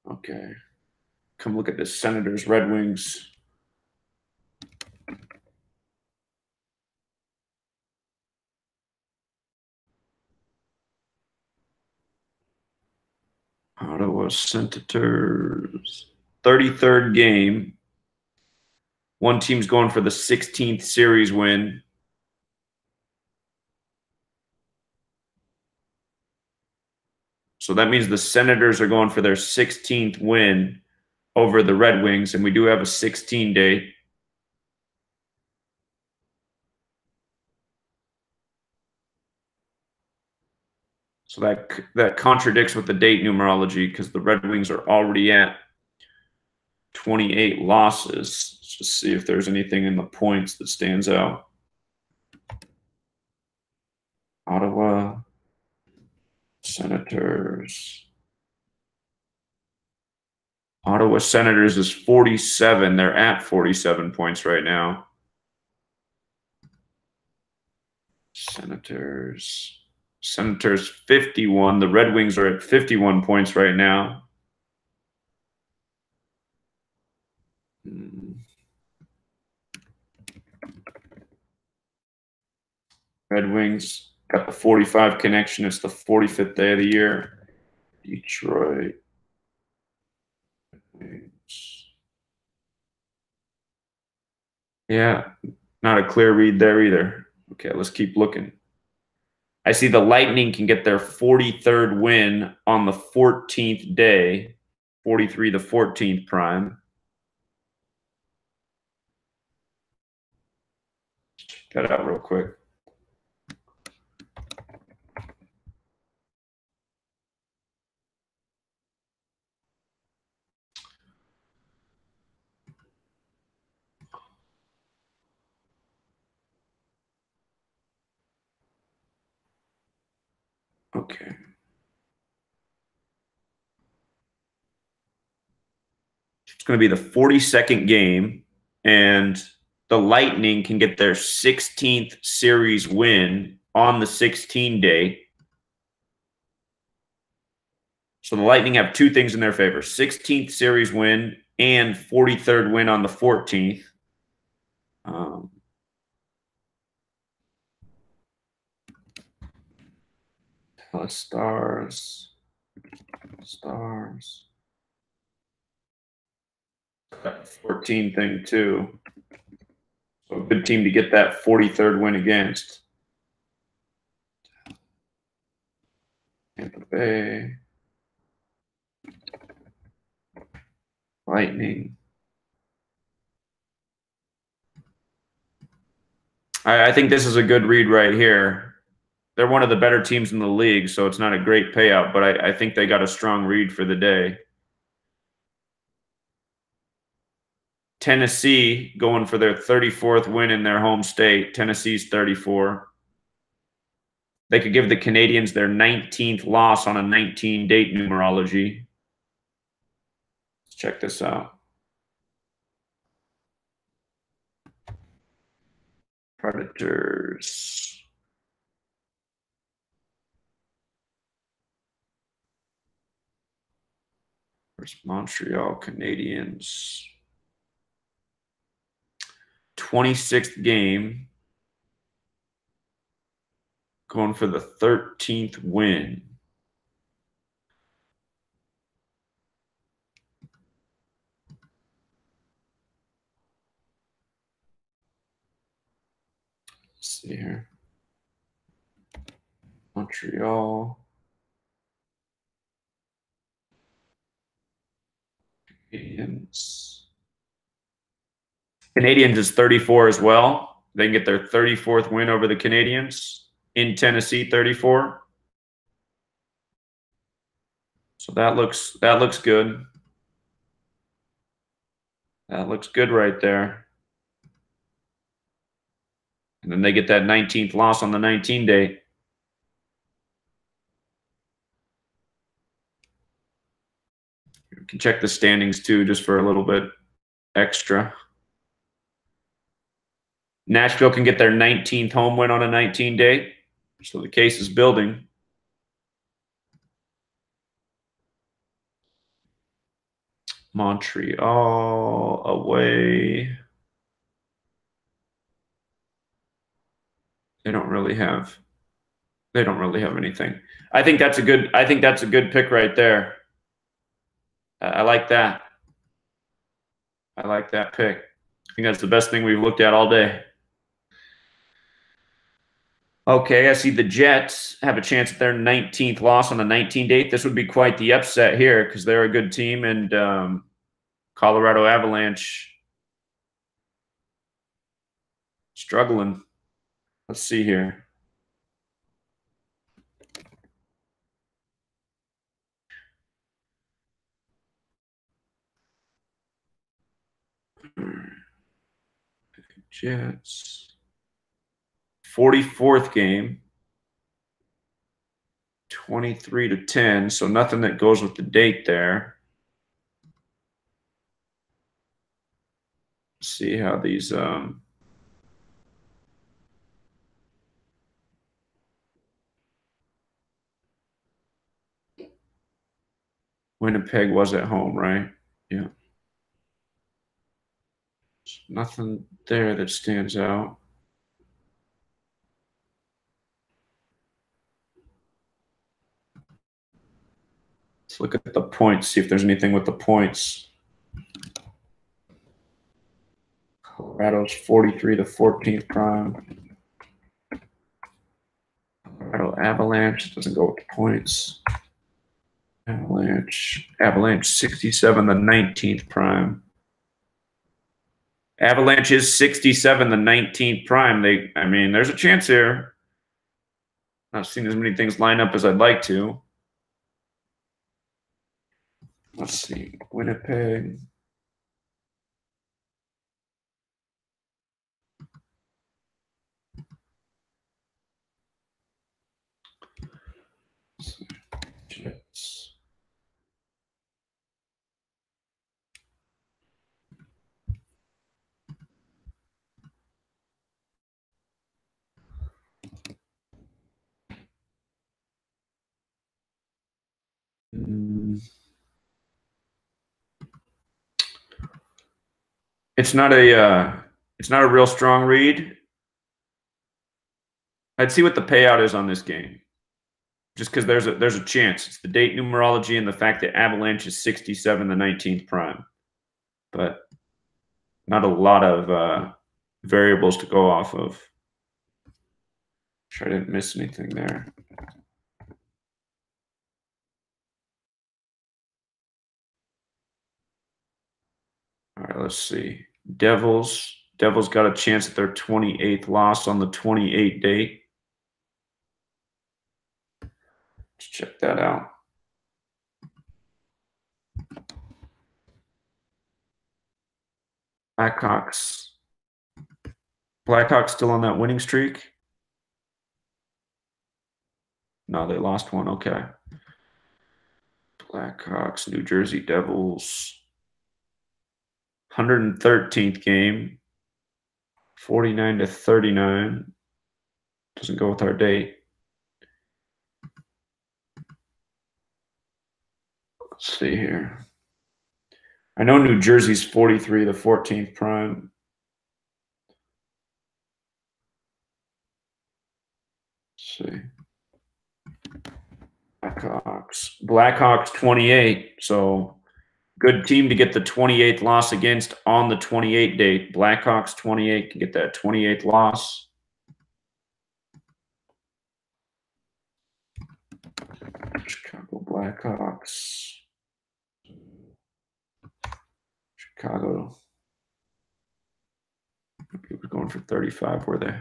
Okay. Come look at this Senators Red Wings. Ottawa Senators. 33rd game. One team's going for the 16th series win. So that means the Senators are going for their 16th win over the Red Wings, and we do have a 16 date. So that contradicts with the date numerology because the Red Wings are already at 28 losses. Let's just see if there's anything in the points that stands out. Ottawa Senators. Ottawa Senators is 47. They're at 47 points right now. Senators 51. The Red Wings are at 51 points right now. Red Wings got the 45 connection. It's the 45th day of the year. Detroit. Yeah, not a clear read there either. Okay, let's keep looking. I see the Lightning can get their 43rd win on the 14th day, 43 the 14th prime. Check that out real quick. Okay. It's going to be the 42nd game, and the Lightning can get their 16th series win on the 16 day. So the Lightning have two things in their favor: 16th series win and 43rd win on the 14th. Stars. 14 thing too. So a good team to get that 43rd win against. Tampa Bay. Lightning. I think this is a good read right here. They're one of the better teams in the league, so it's not a great payout, but I think they got a strong read for the day. Tennessee going for their 34th win in their home state. Tennessee's 34. They could give the Canadiens their 19th loss on a 19-date numerology. Let's check this out. Predators. Where's Montreal Canadiens? 26th game. Going for the 13th win. Let's see here. Montreal. Canadiens. Canadiens is 34 as well. They can get their 34th win over the Canadiens in Tennessee, 34. So that looks good. That looks good right there. And then they get that 19th loss on the 19 date. You can check the standings too, just for a little bit extra. Nashville can get their 19th home win on a 19 date. So the case is building. Montreal away. They don't really have anything. I think that's a good pick right there. I like that. I like that pick. I think that's the best thing we've looked at all day. Okay, I see the Jets have a chance at their 19th loss on the 19 date. This would be quite the upset here because they're a good team, and Colorado Avalanche struggling. Let's see here. Jets. 44th game. 23-10. So nothing that goes with the date there. Let's see how these Winnipeg was at home, right? Yeah. There's nothing there that stands out. Let's look at the points, see if there's anything with the points. Colorado's 43 to 14th prime. Colorado Avalanche doesn't go with the points. Avalanche 67 to 19th prime. Avalanche is 67 to 19th prime. I mean, there's a chance here. Not seen as many things line up as I'd like to. Let's see, Winnipeg. Jets. It's not a real strong read. I'd see what the payout is on this game, just because there's a chance. It's the date numerology and the fact that Avalanche is 67 to 19th prime, but not a lot of variables to go off of. Sure I didn't miss anything there. All right, let's see. Devils got a chance at their 28th loss on the 28 date. Let's check that out. Blackhawks still on that winning streak? No, they lost one. Okay. Blackhawks, New Jersey Devils. 113th game. 49 to 39. Doesn't go with our date. Let's see here. I know New Jersey's 43 to 14th prime. Let's see. Blackhawks 28. So good team to get the 28th loss against on the 28 date. Blackhawks 28 can get that 28th loss. Chicago Blackhawks. Chicago. People going for 35, were they?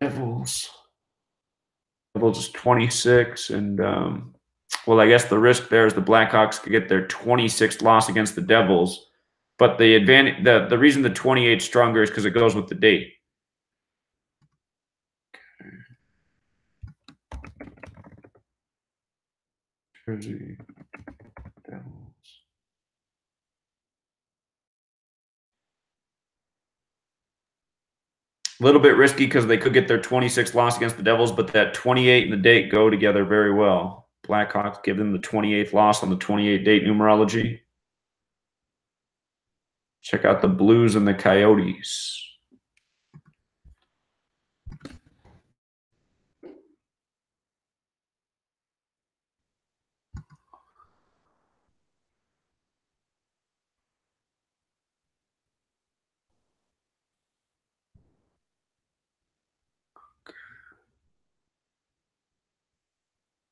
Devils is 26, and well, I guess the risk there is the Blackhawks could get their 26th loss against the Devils, but the advantage, the reason the 28 is stronger is because it goes with the date. Jersey Devils. A little bit risky because they could get their 26th loss against the Devils, but that 28 and the date go together very well. Blackhawks give them the 28th loss on the 28 date numerology. Check out the Blues and the Coyotes.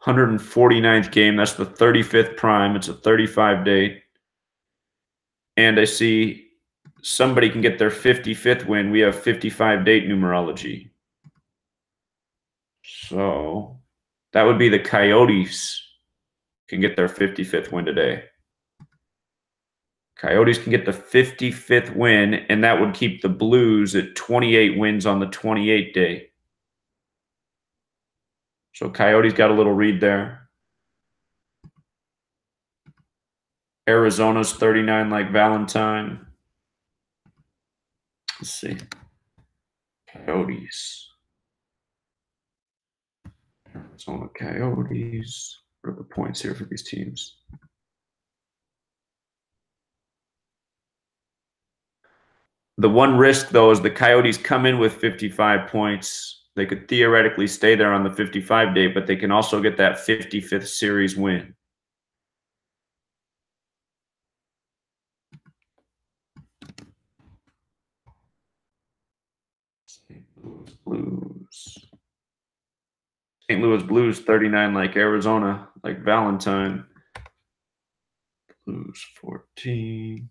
$149th game. That's the 35th prime. It's a 35 date. And I see somebody can get their 55th win. We have 55 date numerology. So that would be the Coyotes can get their 55th win today. Coyotes can get the 55th win, and that would keep the Blues at 28 wins on the 28th day. So Coyotes got a little read there. Arizona's 39 like Valentine. Let's see. Coyotes. Arizona Coyotes. What are the points here for these teams? The one risk, though, is the Coyotes come in with 55 points. They could theoretically stay there on the 55 day, but they can also get that 55th series win. St. Louis Blues. St. Louis Blues 39 like Arizona, like Valentine. Blues 14.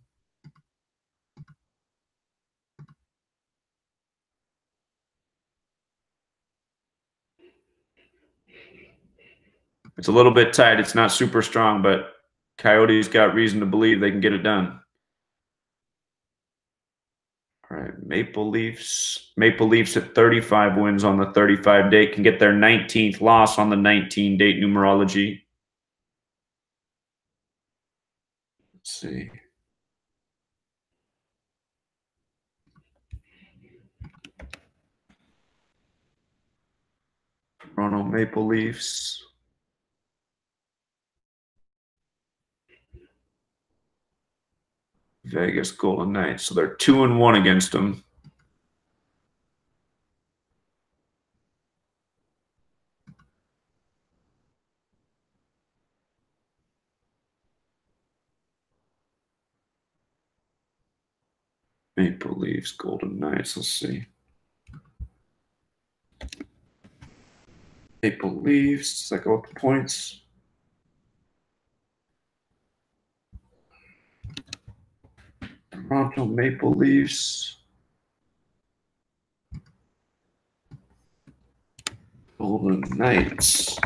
It's a little bit tight. It's not super strong, but Coyotes got reason to believe they can get it done. All right, Maple Leafs. Maple Leafs at 35 wins on the 35 date can get their 19th loss on the 19 date numerology. Let's see. Toronto Maple Leafs. Vegas Golden Knights. So they're 2-1 against them. Maple Leafs, Golden Knights. Let's see. Maple Leafs. Does that go with the points? Toronto Maple Leafs. Golden Knights.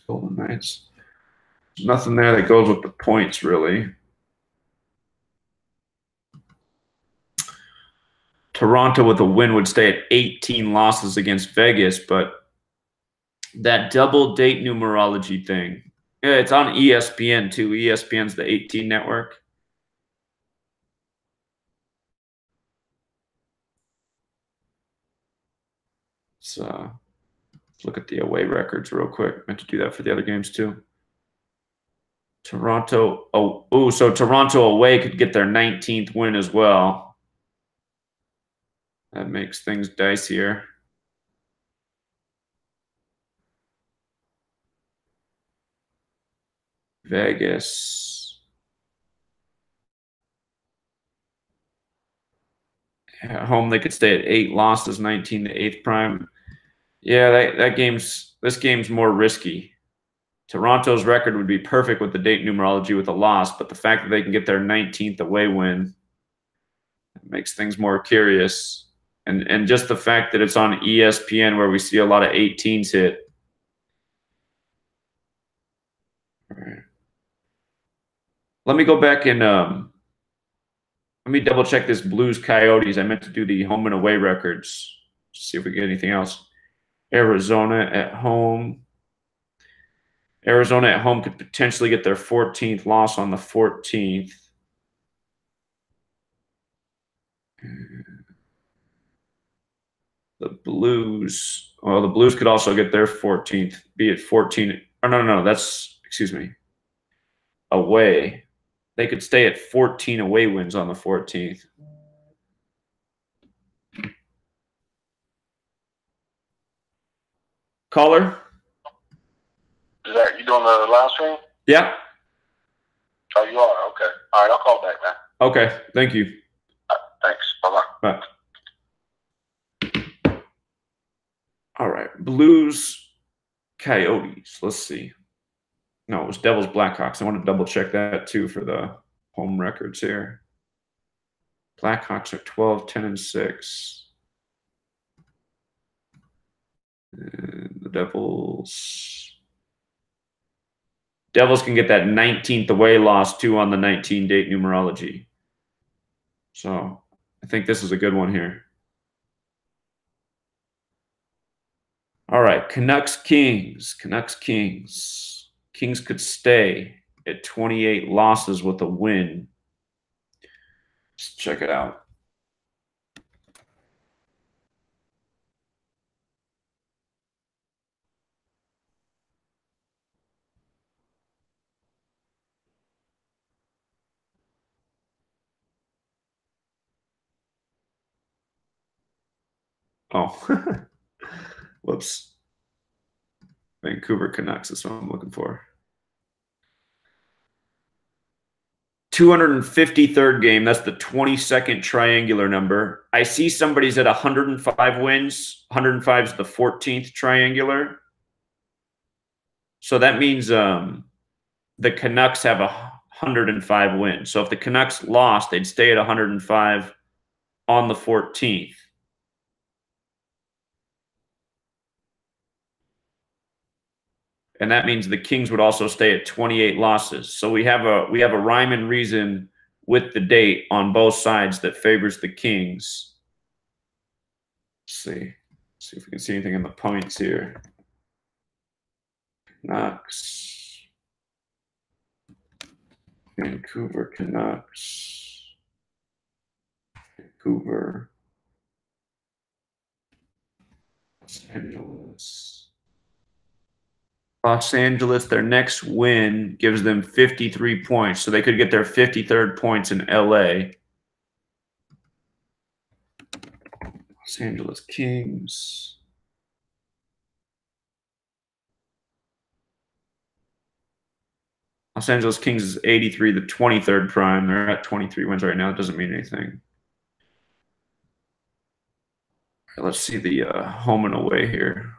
Golden Knights. There's nothing there that goes with the points, really. Toronto with a win would stay at 18 losses against Vegas, but that double date numerology thing, yeah, it's on ESPN too. ESPN's the 18 network. So let's look at the away records real quick. I meant to do that for the other games too. Toronto, so Toronto away could get their 19th win as well. That makes things dicier. Vegas. At home, they could stay at 8 losses, 19 to 8th prime. Yeah, this game's more risky. Toronto's record would be perfect with the date numerology with a loss, but the fact that they can get their 19th away win makes things more curious. And just the fact that it's on ESPN where we see a lot of 18s hit. All right. Let me go back and let me double check this Blues Coyotes. I meant to do the home and away records. See if we get anything else. Arizona at home. Arizona at home could potentially get their 14th loss on the 14th. The Blues, well, the Blues could also get their 14th, be it 14. Oh, no, that's, excuse me, away. They could stay at 14 away wins on the 14th. Caller?
Zach, you doing the live stream?
Yeah.
Oh, you are? Okay. All right, I'll call back, man.
Okay, thank you.
Thanks. Bye-bye.
Bye. All right, Blues, Coyotes. Let's see. No, it was Devils, Blackhawks. I want to double check that too for the home records here. Blackhawks are 12, 10, and 6. And the Devils Devils can get that 19th away loss too on the 19-date numerology. So I think this is a good one here. All right, Canucks Kings. Canucks Kings. Kings could stay at 28 losses with a win. Let's check it out. Oh, whoops. Vancouver Canucks is what I'm looking for. 253rd game. That's the 22nd triangular number. I see somebody's at 105 wins. 105 is the 14th triangular. So that means the Canucks have 105 wins. So if the Canucks lost, they'd stay at 105 on the 14th. And that means the Kings would also stay at 28 losses. So we have a rhyme and reason with the date on both sides that favors the Kings. Let's see if we can see anything in the points here. Canucks. Vancouver Canucks. Vancouver. Los Angeles. Los Angeles, their next win gives them 53 points. So they could get their 53rd points in LA. Los Angeles Kings. Los Angeles Kings is 83, the 23rd prime. They're at 23 wins right now. It doesn't mean anything. Let's see the home and away here.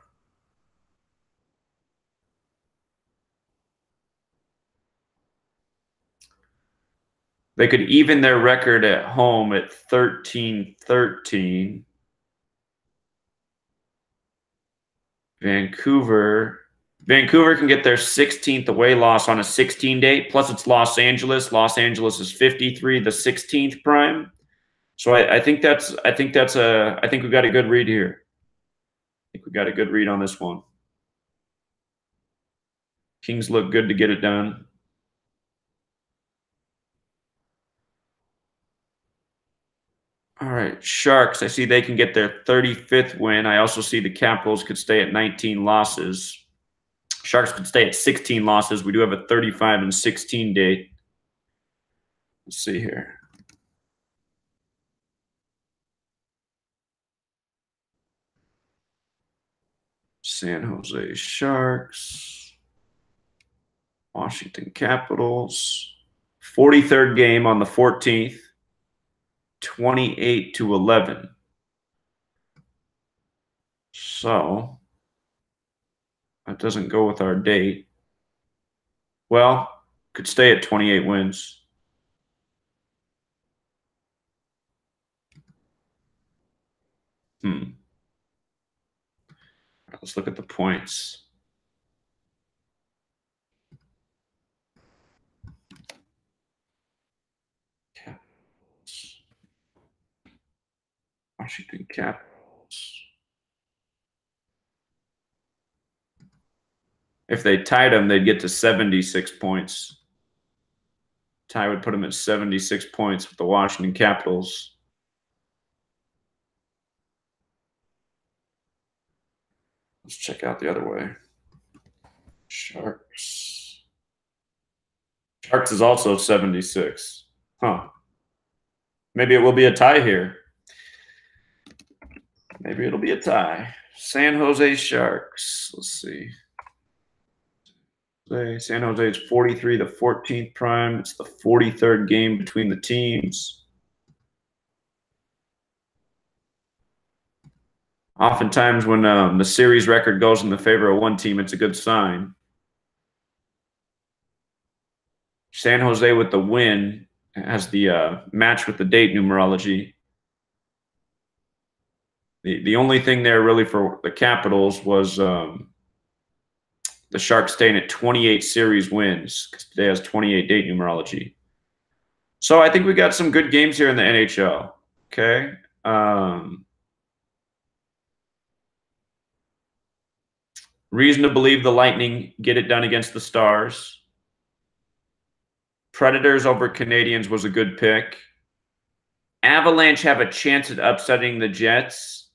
They could even their record at home at 13-13. Vancouver can get their 16th away loss on a 16-date. Plus, it's Los Angeles. Los Angeles is 53, the 16th prime. So I think we've got a good read here. I think we got a good read on this one. Kings look good to get it done. All right, Sharks, I see they can get their 35th win. I also see the Capitals could stay at 19 losses. Sharks could stay at 16 losses. We do have a 35 and 16 date. Let's see here. San Jose Sharks. Washington Capitals. 43rd game on the 14th. 28-11. So that doesn't go with our date. Well, could stay at 28 wins. Let's look at the points. Washington Capitals. If they tied them, they'd get to 76 points. Tie would put them at 76 points with the Washington Capitals. Let's check out the other way. Sharks. Sharks is also 76. Huh. Maybe it will be a tie here. Maybe it'll be a tie. San Jose Sharks. Let's see. San Jose is 43, the 14th prime. It's the 43rd game between the teams. Oftentimes when the series record goes in the favor of one team, it's a good sign. San Jose with the win has the match with the date numerology. The only thing there really for the Capitals was The Sharks staying at 28 series wins because today has 28 date numerology. So I think we got some good games here in the NHL. Okay. Reason to believe the Lightning get it done against the Stars. Predators over Canadiens was a good pick. Avalanche have a chance at upsetting the Jets.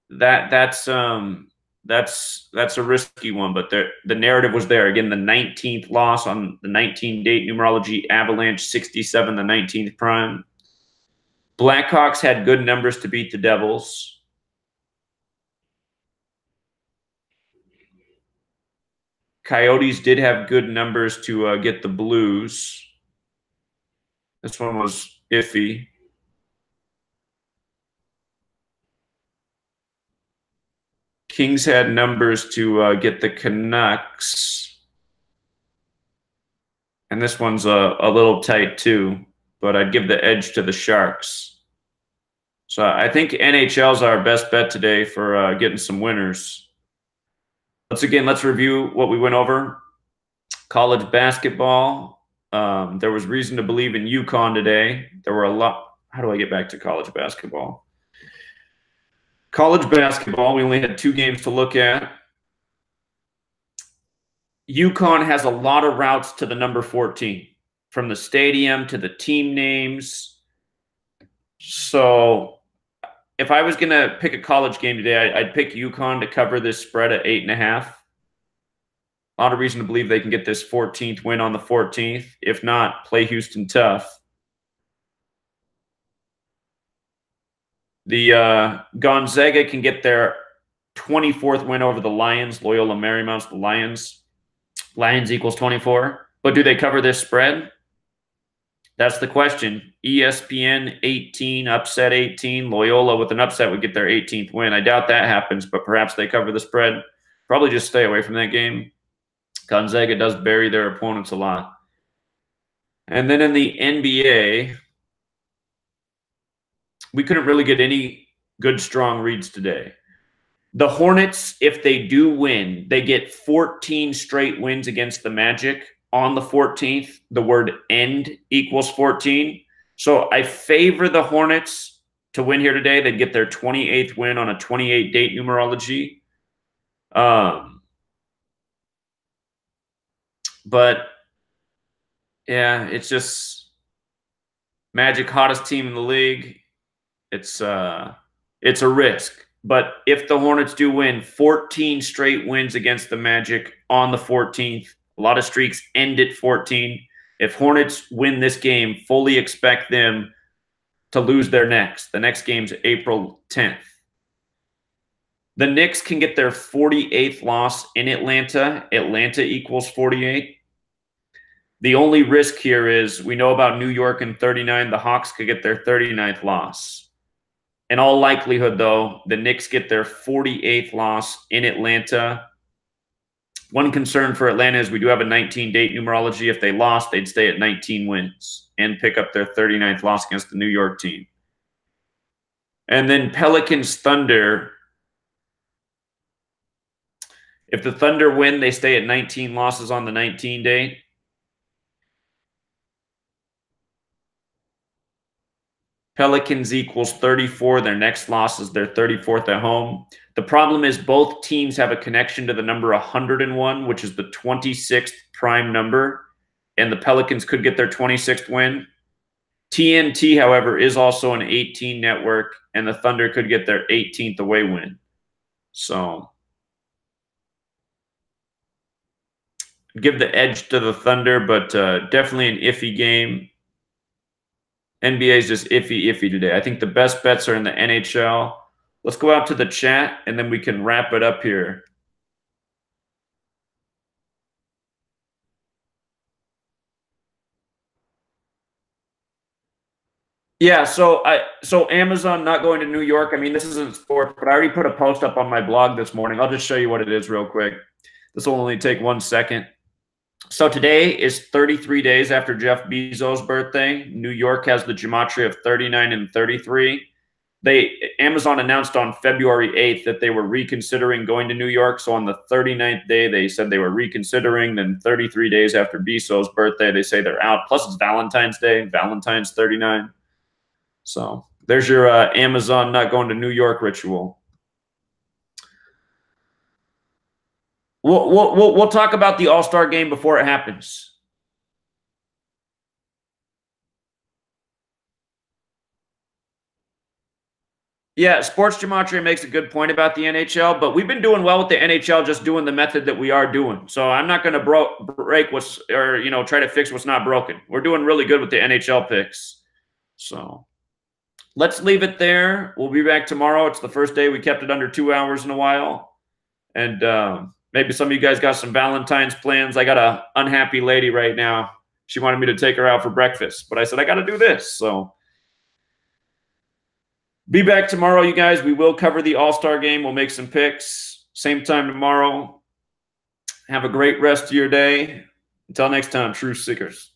That's a risky one, but the narrative was there. Again, the 19th loss on the 19-date numerology, Avalanche 67, the 19th prime. Blackhawks had good numbers to beat the Devils. Coyotes did have good numbers to get the Blues. This one was iffy. Kings had numbers to get the Canucks. And this one's a little tight too, but I'd give the edge to the Sharks. So I think NHL's our best bet today for getting some winners. Let's review what we went over. College basketball. There was reason to believe in UConn today. There were a lot. How do I get back to college basketball? College basketball, we only had 2 games to look at. UConn has a lot of routes to the number 14, from the stadium to the team names. So if I was going to pick a college game today, I'd pick UConn to cover this spread at 8.5. A lot of reason to believe they can get this 14th win on the 14th. If not, play Houston tough. The Gonzaga can get their 24th win over the Lions. Loyola Marymount's the Lions. Lions equals 24. But do they cover this spread? That's the question. ESPN 18, upset 18. Loyola with an upset would get their 18th win. I doubt that happens, but perhaps they cover the spread. Probably just stay away from that game. Gonzaga does bury their opponents a lot. And then in the NBA, we couldn't really get any good, strong reads today. The Hornets, if they do win, they get 14 straight wins against the Magic on the 14th. The word end equals 14. So I favor the Hornets to win here today. They'd get their 28th win on a 28-date numerology. But, yeah, it's just Magic, hottest team in the league. It's a risk. But if the Hornets do win, 14 straight wins against the Magic on the 14th. A lot of streaks end at 14. If Hornets win this game, fully expect them to lose their next. The next game's April 10th. The Knicks can get their 48th loss in Atlanta. Atlanta equals 48. The only risk here is we know about New York in 39. The Hawks could get their 39th loss. In all likelihood, though, the Knicks get their 48th loss in Atlanta. One concern for Atlanta is we do have a 19-date numerology. If they lost, they'd stay at 19 wins and pick up their 39th loss against the New York team. And then Pelicans Thunder. If the Thunder win, they stay at 19 losses on the 19-date. Pelicans equals 34. Their next loss is their 34th at home. The problem is both teams have a connection to the number 101, which is the 26th prime number, and the Pelicans could get their 26th win. TNT, however, is also an 18 network, and the Thunder could get their 18th away win. So give the edge to the Thunder, but definitely an iffy game. NBA is just iffy today. I think the best bets are in the NHL. Let's go out to the chat, and then we can wrap it up here. Yeah, so Amazon not going to New York. I mean, this isn't sports, but I already put a post up on my blog this morning. I'll just show you what it is real quick. This will only take 1 second. So today is 33 days after Jeff Bezos' birthday. New York has the gematria of 39 and 33. Amazon announced on February 8th that they were reconsidering going to New York. So on the 39th day, they said they were reconsidering. Then 33 days after Bezos' birthday, they say they're out. Plus it's Valentine's Day, Valentine's 39. So there's your Amazon not going to New York ritual. We'll talk about the All-Star game before it happens. Yeah, Sports Gematria makes a good point about the NHL, but we've been doing well with the NHL just doing the method that we are doing. So I'm not going to break what's, or, you know, try to fix what's not broken. We're doing really good with the NHL picks. So let's leave it there. We'll be back tomorrow. It's the first day we kept it under 2 hours in a while. And maybe some of you guys got some Valentine's plans. I got an unhappy lady right now. She wanted me to take her out for breakfast, but I said, I got to do this. So be back tomorrow, you guys. We will cover the All-Star game. We'll make some picks. Same time tomorrow. Have a great rest of your day. Until next time, Truth Seekers.